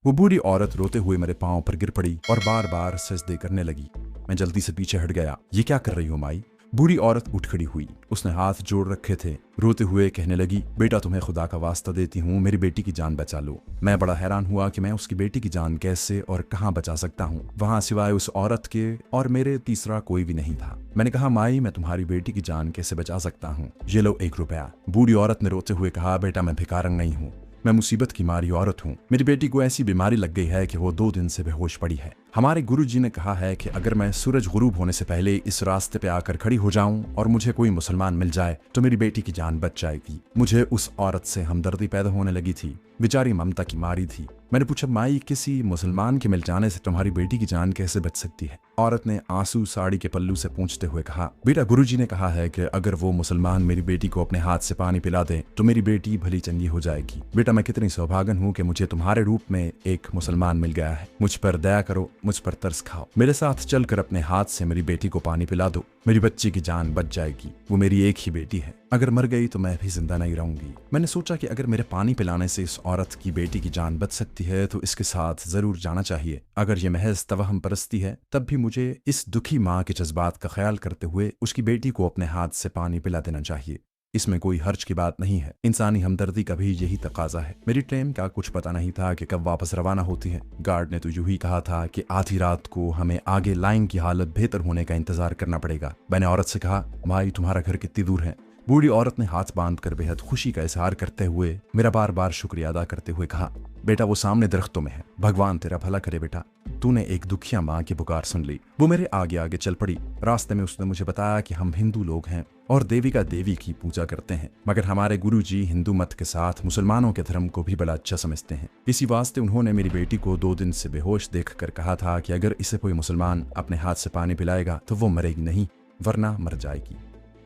वो बूढ़ी औरत रोते हुए मेरे पांव पर गिर पड़ी और बार बार सजदे करने लगी। मैं जल्दी से पीछे हट गया। ये क्या कर रही हो माई? बूढ़ी औरत उठ खड़ी हुई। उसने हाथ जोड़ रखे थे। रोते हुए कहने लगी, बेटा तुम्हें खुदा का वास्ता देती हूँ, मेरी बेटी की जान बचा लो। मैं बड़ा हैरान हुआ कि मैं उसकी बेटी की जान कैसे और कहाँ बचा सकता हूँ। वहाँ सिवाय उस औरत के और मेरे तीसरा कोई भी नहीं था। मैंने कहा, माई मैं तुम्हारी बेटी की जान कैसे बचा सकता हूँ? ये लो 1 रुपया। बूढ़ी औरत ने रोते हुए कहा, बेटा मैं भिखारन नहीं हूँ, मैं मुसीबत की मारी औरत हूँ। मेरी बेटी को ऐसी बीमारी लग गई है कि वो 2 दिन से बेहोश पड़ी है। हमारे गुरुजी ने कहा है कि अगर मैं सूरज गुरूब होने से पहले इस रास्ते पे आकर खड़ी हो जाऊं और मुझे कोई मुसलमान मिल जाए तो मेरी बेटी की जान बच जाएगी। मुझे उस औरत से हमदर्दी पैदा होने लगी थी। बेचारी ममता की मारी थी। मैंने पूछा, माई किसी मुसलमान के मिल जाने से तुम्हारी बेटी की जान कैसे बच सकती है? औरत ने आंसू साड़ी के पल्लू से पूंछते हुए कहा, बेटा गुरुजी ने कहा है कि अगर वो मुसलमान मेरी बेटी को अपने हाथ से पानी पिला दे तो मेरी बेटी भली चंगी हो जाएगी। बेटा मैं कितनी सौभागन हूँ कि मुझे तुम्हारे रूप में एक मुसलमान मिल गया है। मुझ पर दया करो, मुझ पर तरस खाओ। मेरे साथ चलकर अपने हाथ से मेरी बेटी को पानी पिला दो, मेरी बच्ची की जान बच जाएगी। वो मेरी एक ही बेटी है, अगर मर गई तो मैं भी जिंदा नहीं रहूंगी। मैंने सोचा कि अगर मेरे पानी पिलाने से इस औरत की बेटी की जान बच सकती है तो इसके साथ जरूर जाना चाहिए। अगर ये महज तवहम परस्ती है तब भी मुझे इस दुखी माँ के जज्बात का ख्याल करते हुए उसकी बेटी को अपने हाथ से पानी पिला देना चाहिए। इसमें कोई हर्ज की बात नहीं है। इंसानी हमदर्दी का भी यही तकाजा है। मेरी ट्रेन का कुछ पता नहीं था कि कब वापस रवाना होती है। गार्ड ने तो यूं ही कहा था कि आधी रात को हमें आगे लाइन की हालत बेहतर होने का इंतजार करना पड़ेगा। मैंने औरत से कहा, भाई तुम्हारा घर कितनी दूर है? बूढ़ी औरत ने हाथ बांधकर बेहद खुशी का इजहार करते हुए मेरा बार बार शुक्रिया अदा करते हुए कहा, बेटा वो सामने दरख्तों में है। भगवान तेरा भला करे बेटा, तूने एक दुखिया माँ की पुकार सुन ली। वो मेरे आगे आगे चल पड़ी। रास्ते में उसने मुझे बताया कि हम हिंदू लोग हैं और देविका देवी की पूजा करते हैं, मगर हमारे गुरुजी हिंदू मत के साथ मुसलमानों के धर्म को भी बड़ा अच्छा समझते हैं। इसी वास्ते उन्होंने मेरी बेटी को 2 दिन से बेहोश देखकर कहा था कि अगर इसे कोई मुसलमान अपने हाथ से पानी पिलाएगा तो वो मरेगी नहीं, वरना मर जाएगी।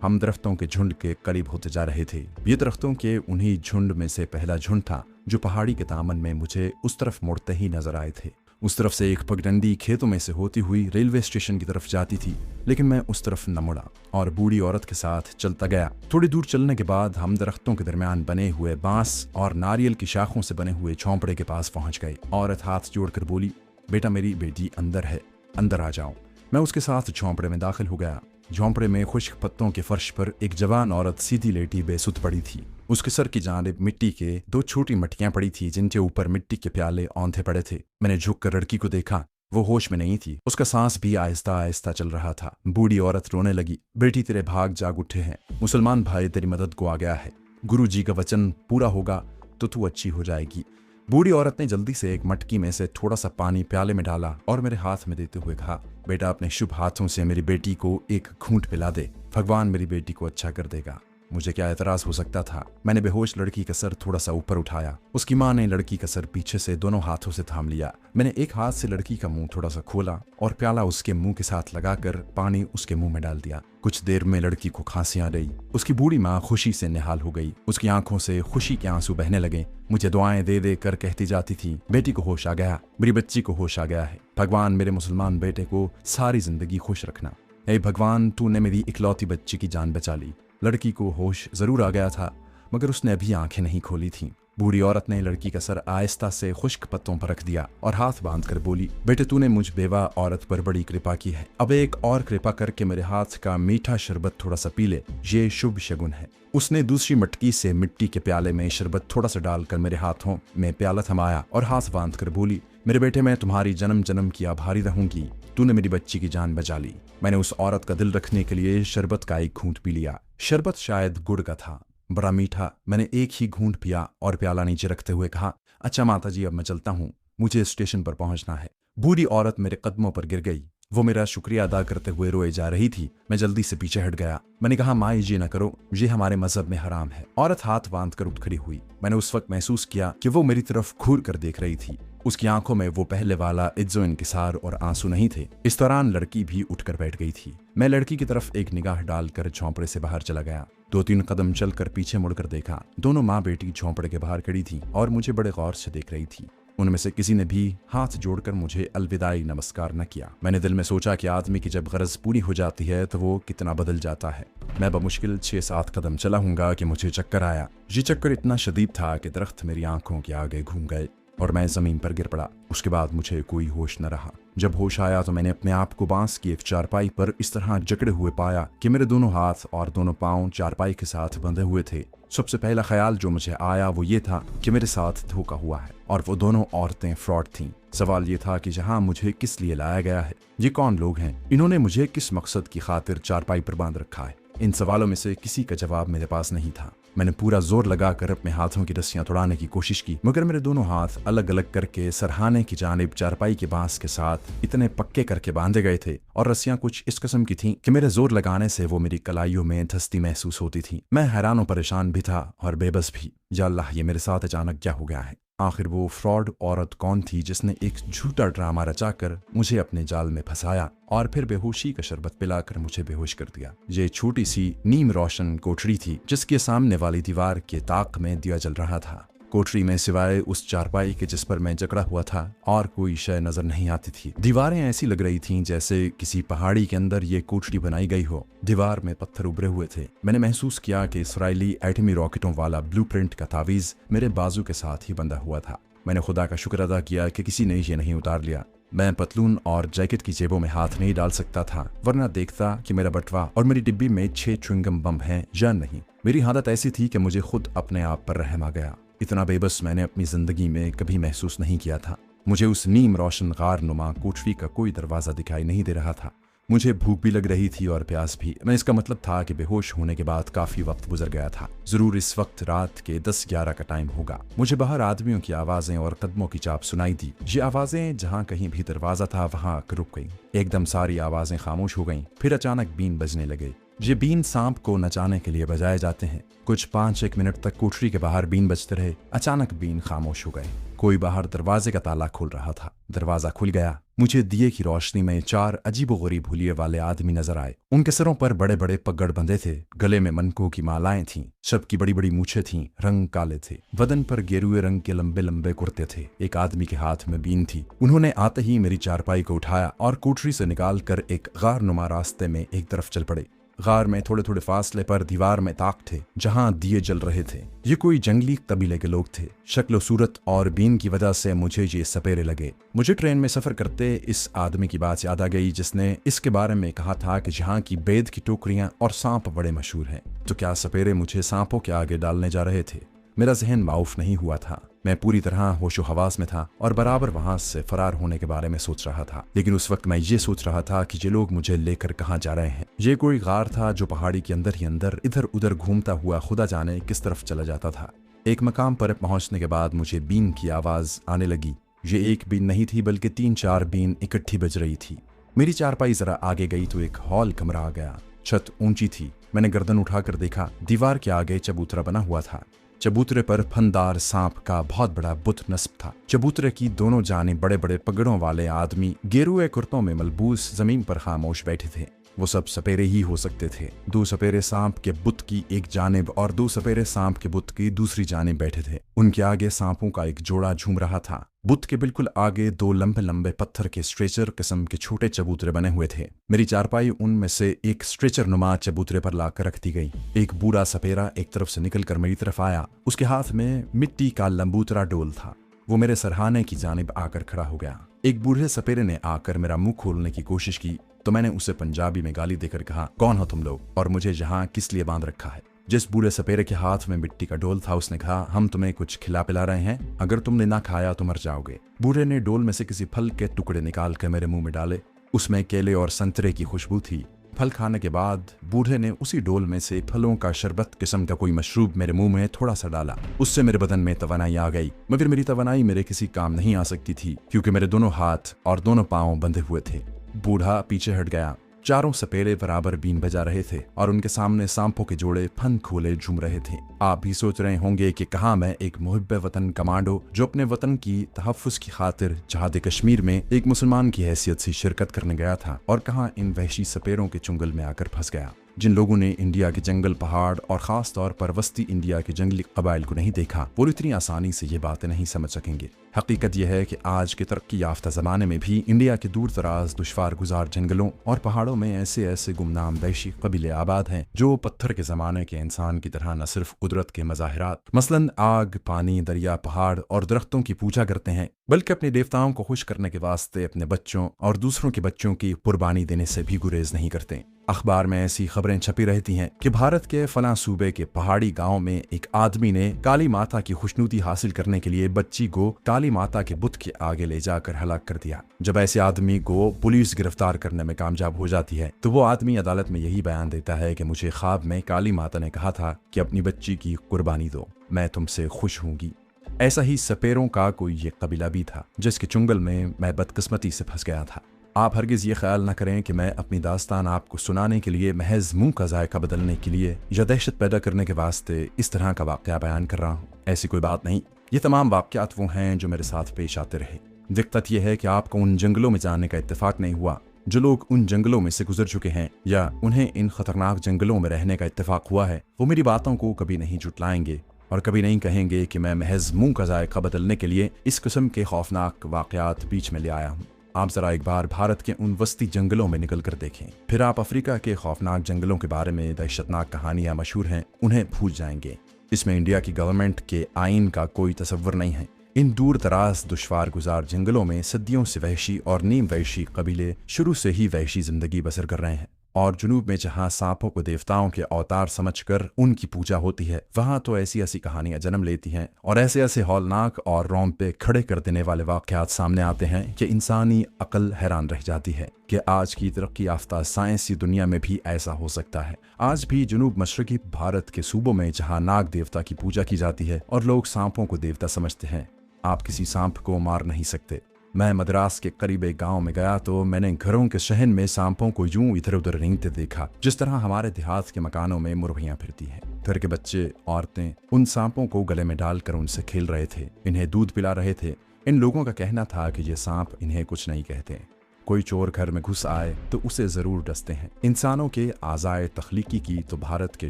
हम दरख्तों के झुंड के करीब होते जा रहे थे। ये दरख्तों के उन्हीं झुंड में से पहला झुंड था जो पहाड़ी के दामन में मुझे उस तरफ मुड़ते ही नजर आए थे। उस तरफ से एक पगडंडी खेतों में से होती हुई रेलवे स्टेशन की तरफ जाती थी, लेकिन मैं उस तरफ न मुड़ा और बूढ़ी औरत के साथ चलता गया। थोड़ी दूर चलने के बाद हम दरख्तों के दरमियान बने हुए बांस और नारियल की शाखों से बने हुए झोंपड़े के पास पहुंच गए। औरत हाथ जोड़कर बोली, बेटा मेरी बेटी अंदर है, अंदर आ जाओ। मैं उसके साथ झोंपड़े में दाखिल हो गया। झोंपड़े में खुश्क पत्तों के फर्श पर एक जवान औरत सीधी लेटी बेसुध पड़ी थी। उसके सर की जानिब मिट्टी के 2 छोटी मटकियां पड़ी थी जिनके ऊपर मिट्टी के प्याले औंधे पड़े थे। मैंने झुककर लड़की को देखा। वो होश में नहीं थी। उसका सांस भी आहिस्ता आहिस्ता चल रहा था। बूढ़ी औरत रोने लगी, बेटी तेरे भाग जाग उठे हैं, मुसलमान भाई तेरी मदद को आ गया है, गुरु जी का वचन पूरा होगा तो तू अच्छी हो जाएगी। बूढ़ी औरत ने जल्दी से एक मटकी में से थोड़ा सा पानी प्याले में डाला और मेरे हाथ में देते हुए कहा, बेटा अपने शुभ हाथों से मेरी बेटी को एक घूंट पिला दे, भगवान मेरी बेटी को अच्छा कर देगा। मुझे क्या एतराज हो सकता था। मैंने बेहोश लड़की का सर थोड़ा सा ऊपर उठाया। उसकी माँ ने लड़की का सर पीछे से दोनों हाथों से थाम लिया। मैंने एक हाथ से लड़की का मुंह थोड़ा सा खोला और प्याला उसके मुंह के साथ लगाकर पानी उसके मुंह में डाल दिया। कुछ देर में लड़की को खांसी आ रही। उसकी बूढ़ी माँ खुशी से निहाल हो गई। उसकी आंखों से खुशी के आंसू बहने लगे। मुझे दुआएं दे दे कर कहती जाती थी, बेटी को होश आ गया, मेरी बच्ची को होश आ गया है, भगवान मेरे मुसलमान बेटे को सारी जिंदगी खुश रखना। ऐ भगवान तूने मेरी इकलौती बच्ची की जान बचा ली। लड़की को होश जरूर आ गया था, मगर उसने अभी आंखें नहीं खोली थीं। बूढ़ी औरत ने लड़की का सर आहिस्ता से खुश्क पत्तों पर रख दिया और हाथ बांधकर बोली, बेटे तूने मुझ बेवा औरत पर बड़ी कृपा की है। अब एक और कृपा करके मेरे हाथ का मीठा शरबत थोड़ा सा पी ले, ये शुभ शगुन है। उसने दूसरी मटकी से मिट्टी के प्याले में शरबत थोड़ा सा डालकर मेरे हाथों में प्याला थमाया और हाथ बांधकर बोली, मेरे बेटे मैं तुम्हारी जन्म जन्म की आभारी रहूंगी, तूने मेरी बच्ची की जान बचा ली। मैंने उस औरत का दिल रखने के लिए शरबत का एक घूंट पी लिया। शरबत शायद गुड़ का था, बड़ा मीठा। मैंने एक ही घूंट पिया और प्याला नीचे रखते हुए कहा, अच्छा माताजी अब मैं चलता हूँ, मुझे स्टेशन पर पहुंचना है। बूढ़ी औरत मेरे कदमों पर गिर गई। वो मेरा शुक्रिया अदा करते हुए रोए जा रही थी। मैं जल्दी से पीछे हट गया। मैंने कहा, माँ ये न करो, ये हमारे मजहब में हराम है। औरत हाथ बांध कर उठ खड़ी हुई। मैंने उस वक्त महसूस किया कि वो मेरी तरफ घूर कर देख रही थी। उसकी आंखों में वो पहले वाला इज्जो इंकिसार और आंसू नहीं थे। इस दौरान लड़की भी उठकर बैठ गई थी। मैं लड़की की तरफ एक निगाह डालकर झोंपड़े से बाहर चला गया। 2-3 कदम चलकर पीछे मुड़कर देखा। दोनों माँ बेटी झोंपड़े के बाहर खड़ी थी और मुझे बड़े गौर से देख रही थी। उनमें से किसी ने भी हाथ जोड़कर मुझे अलविदाई नमस्कार न किया। मैंने दिल में सोचा कि आदमी की जब गरज पूरी हो जाती है तो वो कितना बदल जाता है। मैं बमुश्किल 6-7 कदम चला हूंगा कि मुझे चक्कर आया। ये चक्कर इतना शदीद था कि दरख्त मेरी आंखों के आगे घूम गए और मैं जमीन पर गिर पड़ा। उसके बाद मुझे कोई होश न रहा। जब होश आया तो मैंने अपने आप को बांस की एक चारपाई पर इस तरह जकड़े हुए पाया कि मेरे दोनों हाथ और दोनों पांव चारपाई के साथ बंधे हुए थे। सबसे पहला ख्याल जो मुझे आया वो ये था कि मेरे साथ धोखा हुआ है और वो दोनों औरतें फ्रॉड थीं। सवाल ये था कि जहां मुझे किस लिए लाया गया है, ये कौन लोग हैं, इन्होंने मुझे किस मकसद की खातिर चारपाई पर बांध रखा है। इन सवालों में से किसी का जवाब मेरे पास नहीं था। मैंने पूरा जोर लगाकर अपने हाथों की रस्सियां तोड़ाने की कोशिश की, मगर मेरे दोनों हाथ अलग अलग करके सरहाने की जानिब चारपाई के बांस के साथ इतने पक्के करके बांधे गए थे और रस्सियां कुछ इस किस्म की थीं कि मेरे जोर लगाने से वो मेरी कलाइयों में धंसती महसूस होती थी। मैं हैरान और परेशान भी था और बेबस भी। या अल्लाह, ये मेरे साथ अचानक क्या हो गया है? आखिर वो फ्रॉड औरत कौन थी जिसने एक झूठा ड्रामा रचाकर मुझे अपने जाल में फंसाया और फिर बेहोशी का शरबत पिलाकर मुझे बेहोश कर दिया? ये छोटी सी नीम रोशन कोठरी थी जिसके सामने वाली दीवार के ताक में दिया जल रहा था। कोठरी में सिवाय उस चारपाई के जिस पर मैं जकड़ा हुआ था और कोई शय नजर नहीं आती थी। दीवारें ऐसी लग रही थीं जैसे किसी पहाड़ी के अंदर ये कोठरी बनाई गई हो। दीवार में पत्थर उभरे हुए थे। मैंने महसूस किया कि इसराइली एटमी रॉकेटों वाला ब्लूप्रिंट का तावीज मेरे बाजू के साथ ही बंधा हुआ था। मैंने खुदा का शुक्र अदा किया कि किसी ने ये नहीं उतार लिया। मैं पतलून और जैकेट की जेबों में हाथ नहीं डाल सकता था, वरना देखता कि मेरा बटवा और मेरी डिब्बी में 6 च्युइंगम बम हैं या नहीं। मेरी हालत ऐसी थी कि मुझे खुद अपने आप पर रहम आ गया। इतना बेबस मैंने अपनी जिंदगी में कभी महसूस नहीं किया था। मुझे उस नीम रोशन गार नुमा कोठरी का कोई दरवाजा दिखाई नहीं दे रहा था। मुझे भूख भी लग रही थी और प्यास भी। मैं इसका मतलब था कि बेहोश होने के बाद काफी वक्त गुजर गया था। जरूर इस वक्त रात के 10-11 का टाइम होगा। मुझे बाहर आदमियों की आवाजें और कदमों की चाप सुनाई दी। ये आवाजें जहां कहीं भी दरवाजा था वहां आकर रुक गईं। एकदम सारी आवाजें खामोश हो गईं। फिर अचानक बीन बजने लगे। ये बीन सांप को नचाने के लिए बजाए जाते हैं। कुछ 5-1 मिनट तक कोठरी के बाहर बीन बजते रहे। अचानक बीन खामोश हो गए। कोई बाहर दरवाजे का ताला खोल रहा था। दरवाजा खुल गया। मुझे दिए की रोशनी में 4 अजीबोगरीब हुलिये वाले आदमी नजर आए। उनके सरों पर बड़े बड़े पगड़ बंधे थे। गले में मनकों की मालाएं थीं। सबकी बड़ी बड़ी मूछें थीं। रंग काले थे। बदन पर गेरुए रंग के लंबे लंबे कुर्ते थे। एक आदमी के हाथ में बीन थी। उन्होंने आते ही मेरी चारपाई को उठाया और कोठरी से निकाल कर एक गार नुमा रास्ते में एक तरफ चल पड़े। गार में थोड़े थोड़े फासले पर दीवार में ताक थे जहां दिए जल रहे थे। ये कोई जंगली कबीले के लोग थे। शक्ल सूरत और बीन की वजह से मुझे ये सपेरे लगे। मुझे ट्रेन में सफर करते इस आदमी की बात याद आ गई जिसने इसके बारे में कहा था कि जहां की बेद की टोकरियां और सांप बड़े मशहूर हैं। तो क्या सपेरे मुझे सांपों के आगे डालने जा रहे थे? मेरा जहन माऊफ नहीं हुआ था। मैं पूरी तरह होशो हवास में था और बराबर वहां से फरार होने के बारे में सोच रहा था। लेकिन उस वक्त मैं ये सोच रहा था कि ये लोग मुझे लेकर कहाँ जा रहे हैं। ये कोई गार था जो पहाड़ी के अंदर ही अंदर इधर उधर घूमता हुआ खुदा जाने किस तरफ चला जाता था। एक मकाम पर पहुंचने के बाद मुझे बीन की आवाज आने लगी। ये एक बीन नहीं थी बल्कि 3-4 बीन इकट्ठी बज रही थी। मेरी चारपाई जरा आगे गई तो एक हॉल कमरा आ गया। छत ऊंची थी। मैंने गर्दन उठाकर देखा। दीवार के आगे चबूतरा बना हुआ था। चबूतरे पर फनदार सांप का बहुत बड़ा बुत नस्ब था। चबूतरे की दोनों जानिब बड़े बड़े पगड़ों वाले आदमी गेरुए कुर्तों में मलबूस जमीन पर खामोश बैठे थे। वो सब सपेरे ही हो सकते थे। 2 सपेरे सांप के बुत की एक जानिब और 2 सपेरे सांप के बुत की दूसरी जानिब बैठे थे। उनके आगे सांपों का एक जोड़ा झूम रहा था। बुत के बिल्कुल आगे 2 लंबे लंबे पत्थर के स्ट्रेचर किस्म के छोटे चबूतरे बने हुए थे। मेरी चारपाई उनमें से एक स्ट्रेचर नुमा चबूतरे पर लाकर रख दी गई। एक बूढ़ा सपेरा एक तरफ से निकलकर मेरी तरफ आया। उसके हाथ में मिट्टी का लंबूतरा डोल था। वो मेरे सरहाने की जानिब आकर खड़ा हो गया। एक बूढ़े सपेरे ने आकर मेरा मुंह खोलने की कोशिश की तो मैंने उसे पंजाबी में गाली देकर कहा, कौन हो तुम लोग और मुझे यहाँ किस लिए बांध रखा है? जिस बूढ़े सपेरे के हाथ में मिट्टी का डोल था उसने कहा, हम तुम्हें कुछ खिला पिला रहे हैं, अगर तुमने ना खाया तो मर जाओगे। बूढ़े ने डोल में से किसी फल के टुकड़े निकाल कर मेरे मुंह में डाले। उसमें केले और संतरे की खुशबू थी। फल खाने के बाद बूढ़े ने उसी डोल में से फलों का शरबत किस्म का कोई मशरूब मेरे मुंह में थोड़ा सा डाला। उससे मेरे बदन में तवानाई आ गई, मगर मेरी तवानाई मेरे किसी काम नहीं आ सकती थी क्योंकि मेरे दोनों हाथ और दोनों पांव बंधे हुए थे। बूढ़ा पीछे हट गया। चारों सपेरे बराबर बीन बजा रहे थे और उनके सामने सांपों के जोड़े फन खोले झूम रहे थे। आप भी सोच रहे होंगे कि कहाँ मैं एक मुहिब्बे वतन कमांडो जो अपने वतन की तहफ़्फ़ुज़ की खातिर जहाद कश्मीर में एक मुसलमान की हैसियत से शिरकत करने गया था और कहाँ इन वहशी सपेरों के चुंगल में आकर फंस गया। जिन लोगों ने इंडिया के जंगल, पहाड़ और खास तौर पर वस्ती इंडिया के जंगली कबाइल को नहीं देखा वो इतनी आसानी से ये बातें नहीं समझ सकेंगे। हकीकत यह है कि आज के तरक्की याफ्ता ज़माने में भी इंडिया के दूर दराज दुश्वार गुजार जंगलों और पहाड़ों में ऐसे ऐसे गुमनाम वैशी कबीले आबाद हैं जो पत्थर के ज़माने के इंसान की तरह न सिर्फ कुदरत के मज़ाहिरात मसलन आग, पानी, दरिया, पहाड़ और दरख्तों की पूजा करते हैं, बल्कि अपने देवताओं को खुश करने के वास्ते अपने बच्चों और दूसरों के बच्चों की कुर्बानी देने से भी गुरेज नहीं करते। अखबार में ऐसी खबरें छपी रहती हैं कि भारत के फलां सूबे के पहाड़ी गांव में एक आदमी ने काली माता की खुशनुदी हासिल करने के लिए बच्ची को काली माता के बुत के आगे ले जाकर हलाक कर दिया। जब ऐसे आदमी को पुलिस गिरफ्तार करने में कामयाब हो जाती है तो वो आदमी अदालत में यही बयान देता है कि मुझे ख्वाब में काली माता ने कहा था कि अपनी बच्ची की कुर्बानी दो, मैं तुमसे खुश होंगी। ऐसा ही सपेरों का कोई एक कबीला भी था जिसके चुंगल में मैं बदकिस्मती से फंस गया था। आप हरगिज़ ये ख्याल न करें कि मैं अपनी दास्तान आपको सुनाने के लिए महज मुंह का जायका बदलने के लिए या दहशत पैदा करने के वास्ते इस तरह का वाक़या बयान कर रहा हूँ। ऐसी कोई बात नहीं। ये तमाम वाक़यात वो हैं जो मेरे साथ पेश आते रहे। दिक्कत यह है कि आपको उन जंगलों में जाने का इत्तेफाक नहीं हुआ। जो लोग उन जंगलों में से गुजर चुके हैं या उन्हें इन खतरनाक जंगलों में रहने का इत्तेफाक हुआ है, वो मेरी बातों को कभी नहीं जुटलाएंगे और कभी नहीं कहेंगे कि मैं महज मुंह का जायका बदलने के लिए इस किस्म के खौफनाक वाक़यात बीच में ले आया हूँ। आप जरा एक बार भारत के उन वस्ती जंगलों में निकल कर देखें, फिर आप अफ्रीका के खौफनाक जंगलों के बारे में दहशतनाक कहानियां मशहूर हैं उन्हें भूल जाएंगे। इसमें इंडिया की गवर्नमेंट के आइन का कोई तसव्वुर नहीं है। इन दूर दराज दुश्वार गुजार जंगलों में सदियों से वहशी और नीम वहशी कबीले शुरू से ही वहशी जिंदगी बसर कर रहे हैं और जुनूब में जहाँ सांपों को देवताओं के अवतार समझकर उनकी पूजा होती है, वहाँ तो ऐसी ऐसी कहानियां जन्म लेती हैं और ऐसे ऐसे हौलनाक और रोंगटे खड़े कर देने वाले वाक़यात सामने आते हैं कि इंसानी अकल हैरान रह जाती है कि आज की तरक्की याफ्ता साइंसी दुनिया में भी ऐसा हो सकता है। आज भी जुनूब मशरकी भारत के सूबों में जहाँ नाग देवता की पूजा की जाती है और लोग सांपों को देवता समझते हैं, आप किसी सांप को मार नहीं सकते। मैं मद्रास के करीब एक गांव में गया तो मैंने घरों के शहन में सांपों को यूं इधर उधर रेंगते देखा जिस तरह हमारे देहात के मकानों में मुर्गियां फिरती हैं। घर के बच्चे, औरतें उन सांपों को गले में डालकर उनसे खेल रहे थे, इन्हें दूध पिला रहे थे। इन लोगों का कहना था कि ये सांप इन्हें कुछ नहीं कहते। कोई चोर घर में घुस आए तो उसे जरूर डसते हैं। इंसानों के आज़ाए तख्लीकी की तो भारत के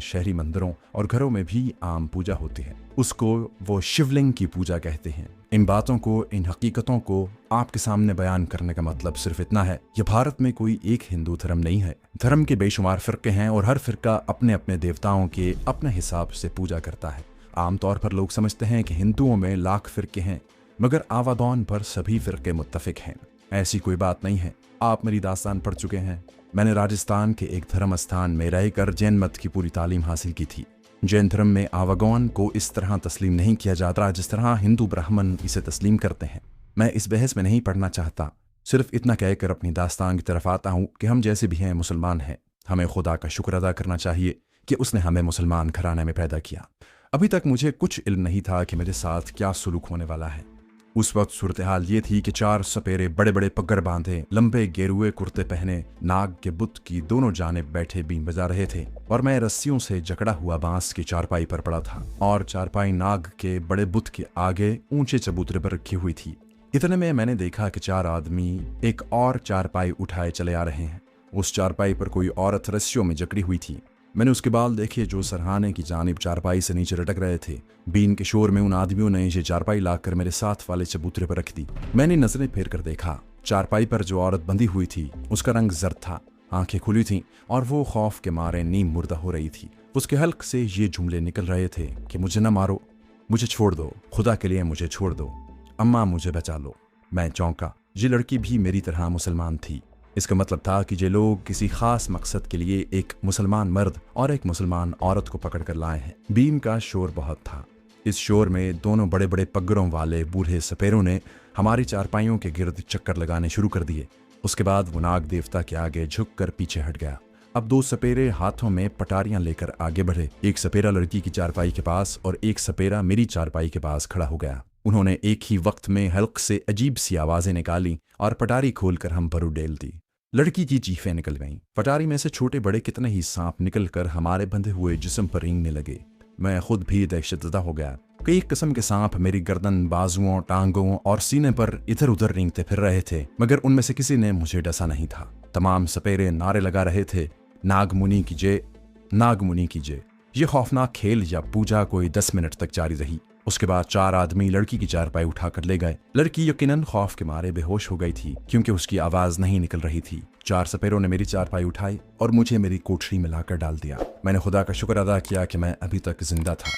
शहरी मंदिरों और घरों में भी आम पूजा होती है। उसको वो शिवलिंग की पूजा कहते हैं। इन बातों को, इन हकीकतों को आपके सामने बयान करने का मतलब सिर्फ इतना है, यह भारत में कोई एक हिंदू धर्म नहीं है। धर्म के बेशुमार फिरके हैं और हर फिरका अपने अपने देवताओं के अपने हिसाब से पूजा करता है। आमतौर पर लोग समझते हैं कि हिंदुओं में लाख फिरके हैं, मगर आवादौन पर सभी फिरके मुत्तफिक हैं। ऐसी कोई बात नहीं है। आप मेरी दास्तान पढ़ चुके हैं। मैंने राजस्थान के एक धर्म स्थान में रहकर जैन मत की पूरी तालीम हासिल की थी। जैन धर्म में आवागौन को इस तरह तस्लीम नहीं किया जाता जिस तरह हिंदू ब्राह्मण इसे तस्लीम करते हैं। मैं इस बहस में नहीं पढ़ना चाहता, सिर्फ इतना कहकर अपनी दास्तान की तरफ आता हूँ कि हम जैसे भी हैं मुसलमान हैं। हमें खुदा का शुक्र अदा करना चाहिए कि उसने हमें मुसलमान घराने में पैदा किया। अभी तक मुझे कुछ इल्म नहीं था कि मेरे साथ क्या सुलूक होने वाला है। उस वक्त सूरत हाल ये थी कि 4 सपेरे बड़े बड़े पग्गर बांधे, लंबे गेरुए कुर्ते पहने, नाग के बुत की दोनों जानिब बैठे बीन बजा रहे थे और मैं रस्सियों से जकड़ा हुआ बांस की चारपाई पर पड़ा था और चारपाई नाग के बड़े बुत के आगे ऊंचे चबूतरे पर रखी हुई थी। इतने में मैंने देखा कि 4 आदमी एक और चारपाई उठाए चले आ रहे हैं। उस चारपाई पर कोई औरत रस्सियों में जकड़ी हुई थी। मैंने उसके बाल देखे जो सरहाने की जानिब चारपाई से नीचे लटक रहे थे। बीन के शोर में उन आदमियों ने ये चारपाई लाकर मेरे साथ वाले चबूतरे पर रख दी। मैंने नजरें फेर कर देखा। चारपाई पर जो औरत बंधी हुई थी उसका रंग जर्द था, आंखें खुली थीं और वो खौफ के मारे नीम मुर्दा हो रही थी। उसके हल्क से ये जुमले निकल रहे थे कि मुझे न मारो, मुझे छोड़ दो, खुदा के लिए मुझे छोड़ दो, अम्मा मुझे बचा लो। मैं चौंका। ये लड़की भी मेरी तरह मुसलमान थी। इसका मतलब था कि ये लोग किसी खास मकसद के लिए एक मुसलमान मर्द और एक मुसलमान औरत को पकड़ कर लाए हैं। बीम का शोर बहुत था। इस शोर में दोनों बड़े बड़े पगड़ों वाले बूढ़े सपेरों ने हमारी चारपाइयों के गिर्द चक्कर लगाने शुरू कर दिए। उसके बाद वो नाग देवता के आगे झुककर पीछे हट गया। अब 2 सपेरे हाथों में पटारियां लेकर आगे बढ़े। एक सपेरा लड़की की चारपाई के पास और एक सपेरा मेरी चारपाई के पास खड़ा हो गया। उन्होंने एक ही वक्त में हल्क से अजीब सी आवाजें निकाली और पटारी खोलकर हम पर उड़ेल दी। लड़की की चीखें निकल गईं। पटारी में से छोटे बड़े कितने ही सांप निकलकर हमारे बंधे हुए जिस्म पर रेंगने लगे। मैं खुद भी दहशतज़दा हो गया। कई किस्म के सांप मेरी गर्दन, बाजुओं, टांगों और सीने पर इधर उधर रेंगते फिर रहे थे, मगर उनमें से किसी ने मुझे डसा नहीं था। तमाम सपेरे नारे लगा रहे थे, नागमुनि की जय, नागमुनि की जय। ये खौफनाक खेल या पूजा कोई 10 मिनट तक जारी रही। उसके बाद 4 आदमी लड़की की चारपाई उठाकर ले गए। लड़की यकीनन खौफ के मारे बेहोश हो गई थी क्योंकि उसकी आवाज नहीं निकल रही थी। 4 सपेरों ने मेरी चारपाई उठाई और मुझे मेरी कोठरी में लाकर डाल दिया। मैंने खुदा का शुक्र अदा किया कि मैं अभी तक जिंदा था।